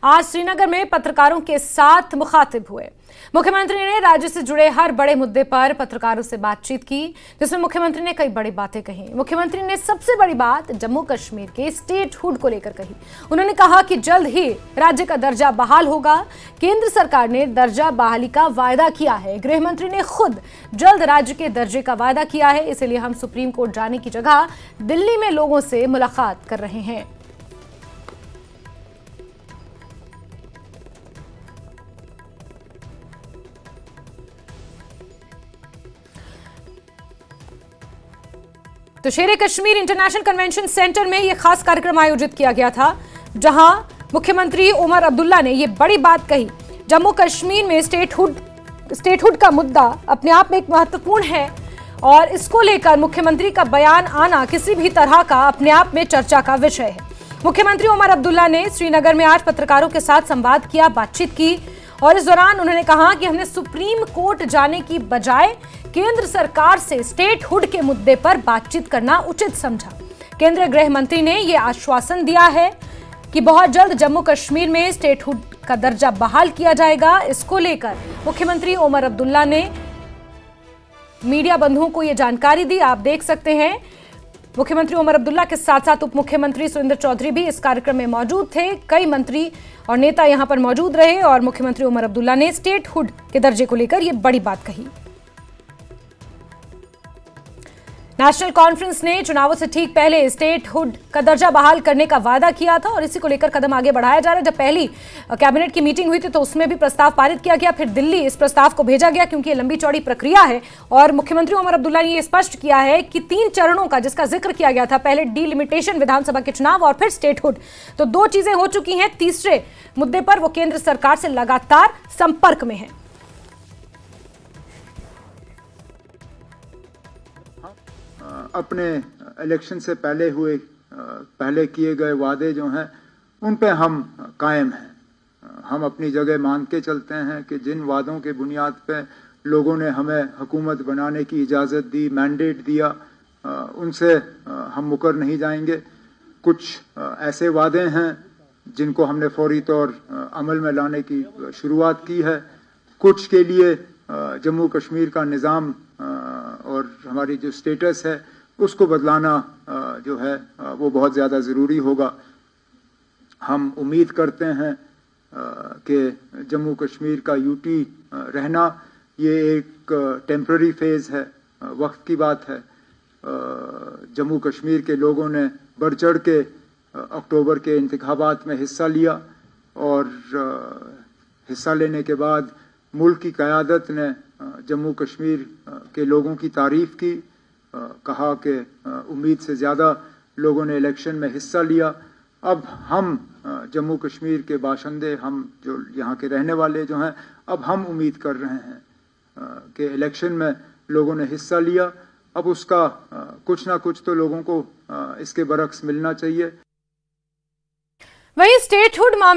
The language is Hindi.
आज श्रीनगर में पत्रकारों के साथ मुखातिब हुए। मुख्यमंत्री ने राज्य से जुड़े हर बड़े मुद्दे पर पत्रकारों से बातचीत की, जिसमें मुख्यमंत्री ने कई बड़ी बातें कही। मुख्यमंत्री ने सबसे बड़ी बात जम्मू कश्मीर के स्टेटहुड को लेकर कही। उन्होंने कहा कि जल्द ही राज्य का दर्जा बहाल होगा। केंद्र सरकार ने दर्जा बहाली का वायदा किया है। गृह मंत्री ने खुद जल्द राज्य के दर्जे का वायदा किया है, इसलिए हम सुप्रीम कोर्ट जाने की जगह दिल्ली में लोगों से मुलाकात कर रहे हैं। तो शेर कश्मीर इंटरनेशनल कन्वेंशन सेंटर में यह खास कार्यक्रम आयोजित किया गया था, जहां मुख्यमंत्री उमर अब्दुल्ला ने यह बड़ी बात कही। जम्मू कश्मीर में स्टेटहुड का मुद्दा अपने आप में एक महत्वपूर्ण है और इसको लेकर मुख्यमंत्री का बयान आना किसी भी तरह का अपने आप में चर्चा का विषय है। मुख्यमंत्री उमर अब्दुल्ला ने श्रीनगर में आज पत्रकारों के साथ संवाद किया, बातचीत की और इस दौरान उन्होंने कहा कि हमने सुप्रीम कोर्ट जाने की बजाय केंद्र सरकार से स्टेटहुड के मुद्दे पर बातचीत करना उचित समझा। केंद्रीय गृह मंत्री ने यह आश्वासन दिया है कि बहुत जल्द जम्मू कश्मीर में स्टेटहुड का दर्जा बहाल किया जाएगा। इसको लेकर मुख्यमंत्री उमर अब्दुल्ला ने मीडिया बंधुओं को यह जानकारी दी। आप देख सकते हैं मुख्यमंत्री उमर अब्दुल्ला के साथ साथ उप मुख्यमंत्री सुरेंद्र चौधरी भी इस कार्यक्रम में मौजूद थे। कई मंत्री और नेता यहां पर मौजूद रहे और मुख्यमंत्री उमर अब्दुल्ला ने स्टेटहुड के दर्जे को लेकर यह बड़ी बात कही। नेशनल कॉन्फ्रेंस ने चुनावों से ठीक पहले स्टेटहुड का दर्जा बहाल करने का वादा किया था और इसी को लेकर कदम आगे बढ़ाया जा रहा है। जब पहली कैबिनेट की मीटिंग हुई थी तो उसमें भी प्रस्ताव पारित किया गया, फिर दिल्ली इस प्रस्ताव को भेजा गया क्योंकि ये लंबी चौड़ी प्रक्रिया है। और मुख्यमंत्री उमर अब्दुल्ला ने यह स्पष्ट किया है कि 3 चरणों का जिसका जिक्र किया गया था, पहले डिलिमिटेशन विधानसभा के चुनाव और फिर स्टेटहुड, तो 2 चीजें हो चुकी हैं। तीसरे मुद्दे पर वो केंद्र सरकार से लगातार संपर्क में है। अपने इलेक्शन से पहले किए गए वादे जो हैं उन पे हम कायम हैं। हम अपनी जगह मान के चलते हैं कि जिन वादों के बुनियाद पे लोगों ने हमें हुकूमत बनाने की इजाज़त दी, मैंडेट दिया, उनसे हम मुकर नहीं जाएंगे। कुछ ऐसे वादे हैं जिनको हमने फौरी तौर अमल में लाने की शुरुआत की है। कुछ के लिए जम्मू कश्मीर का निज़ाम और हमारी जो स्टेटस है उसको बदलाना जो है वो बहुत ज़्यादा ज़रूरी होगा। हम उम्मीद करते हैं कि जम्मू कश्मीर का यूटी रहना ये एक टेम्पररी फेज़ है, वक्त की बात है। जम्मू कश्मीर के लोगों ने बढ़ चढ़ के अक्टूबर के इंतखाबात में हिस्सा लिया और हिस्सा लेने के बाद मुल्क की क़यादत ने जम्मू कश्मीर के लोगों की तारीफ़ की, कहा कि उम्मीद से ज़्यादा लोगों ने इलेक्शन में हिस्सा लिया। अब हम जम्मू कश्मीर के बाशिंदे, हम जो यहाँ के रहने वाले जो हैं, अब हम उम्मीद कर रहे हैं कि इलेक्शन में लोगों ने हिस्सा लिया, अब उसका कुछ ना कुछ तो लोगों को इसके बरक्स मिलना चाहिए। वहीं स्टेटहुड मामले